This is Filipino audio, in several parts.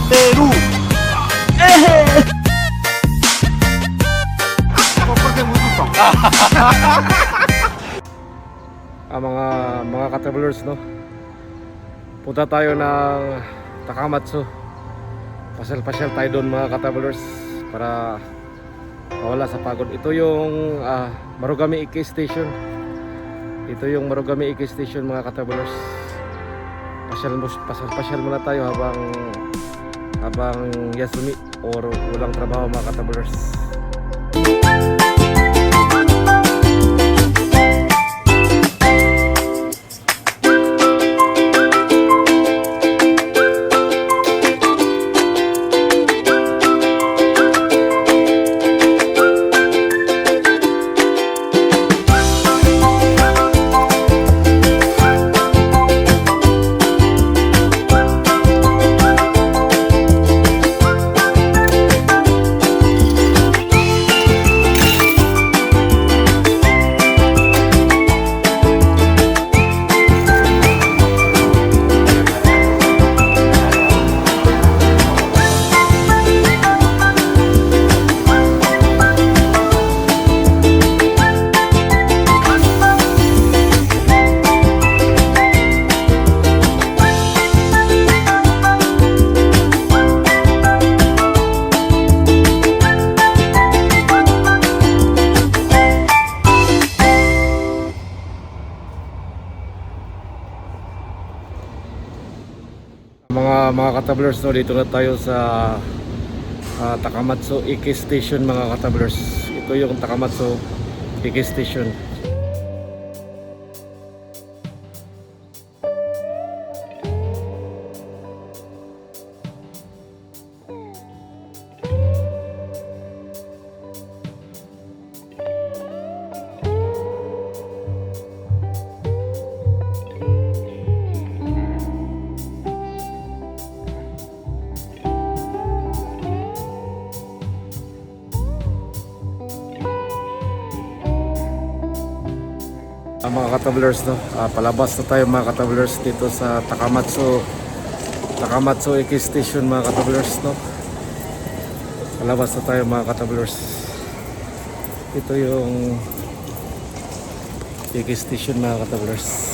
Peru. Mga ka-travelers, no, punta tayo ng Takamatsu. Pasyal-pasyal tayo doon mga ka-travelers para mawala sa pagod. Ito yung Marugame Iki Station. Ito yung Marugame Iki Station mga ka-travelers. Pasyal muna tayo habang yasumi or walang trabaho mga ka-travelers. Mga ka-travelers, no, dito na tayo sa Takamatsu Iki Station mga ka-travelers. Ito yung Takamatsu Iki Station. Mga ka-travelers, no, palabas na tayo mga ka-travelers dito sa Takamatsu Iki Station mga ka-travelers, no. Palabas na tayo mga ka-travelers. Ito yung Iki Station mga ka-travelers.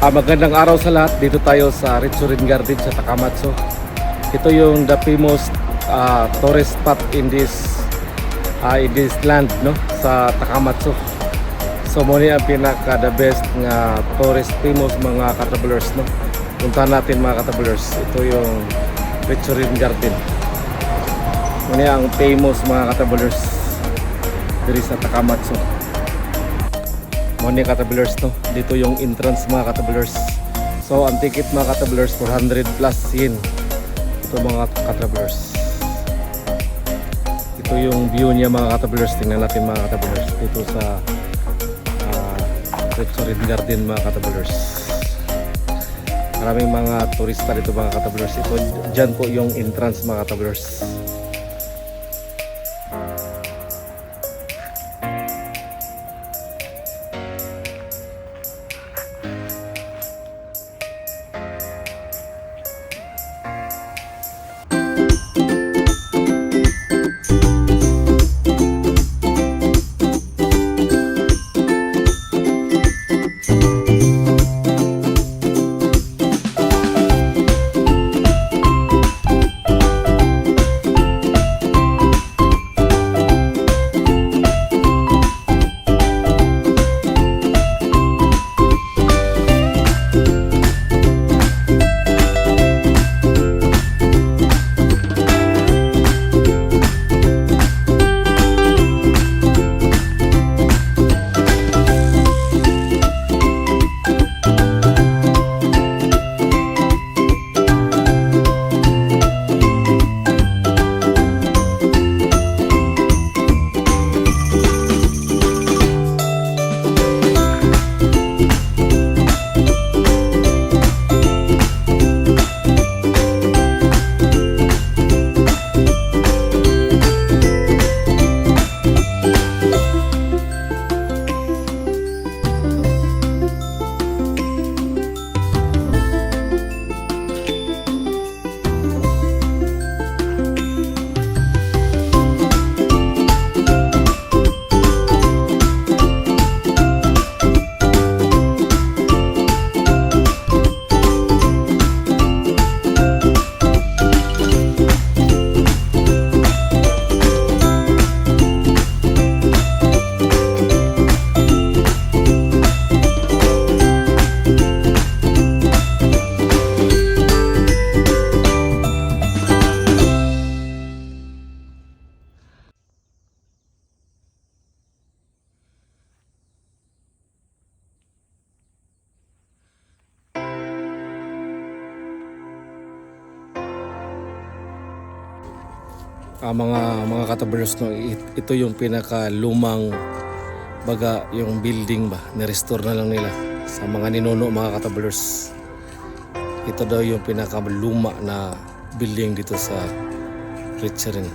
Magandang araw sa lahat. Dito tayo sa Ritsurin Garden sa Takamatsu. Ito yung the famous tourist spot in this land, no, sa Takamatsu. So muna ang pinaka the best nga tourist famous mga ka-travelers, no. Puntahan natin mga ka-travelers. Ito yung Ritsurin Garden. Muna ang famous mga ka-travelers dito sa Takamatsu. Muna ka-travelers, no. Dito yung entrance mga ka-travelers. So ang ticket mga ka-travelers 400 plus yen. Ito mga ka-travelers. Ito yung view niya mga ka-travelers. Tingnan natin mga ka-travelers dito sa Ritsurin Garden mga ka-travelers. Maraming mga turista dito mga ka-travelers. Ito dyan po yung entrance mga ka-travelers. Mga ka-travelers, no, ito yung pinaka lumang baga yung building ba, ni-restore na lang nila sa mga ninuno mga ka-travelers. Ito daw yung pinaka luma na building dito sa Ritsurin.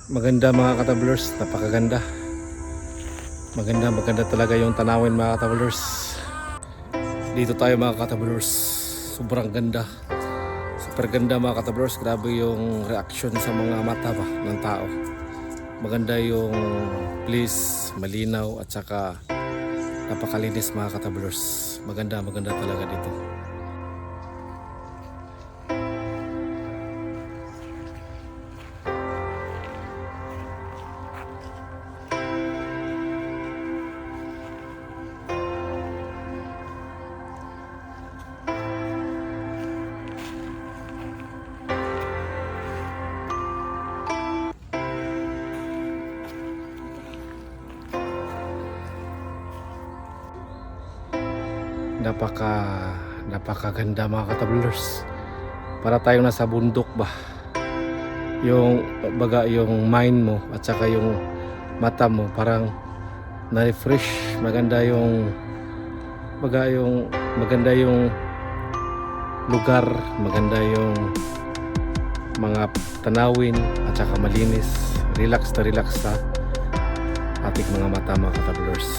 Maganda mga ka-travelers, napakaganda. Maganda talaga yung tanawin mga ka-travelers. Dito tayo mga ka-travelers. Sobrang ganda. Super ganda mga ka-travelers. Grabe yung reaction sa mga mata ba ng tao. Maganda yung place, malinaw at saka napakalinis mga ka-travelers. Maganda talaga dito. Napakaganda mga ka-travelers. Para tayong nasa bundok ba. Yung baga yung mind mo at saka yung mata mo parang na-refresh. Maganda yung lugar, maganda yung mga tanawin at saka malinis. Relax sa ating mga mata mga ka-travelers.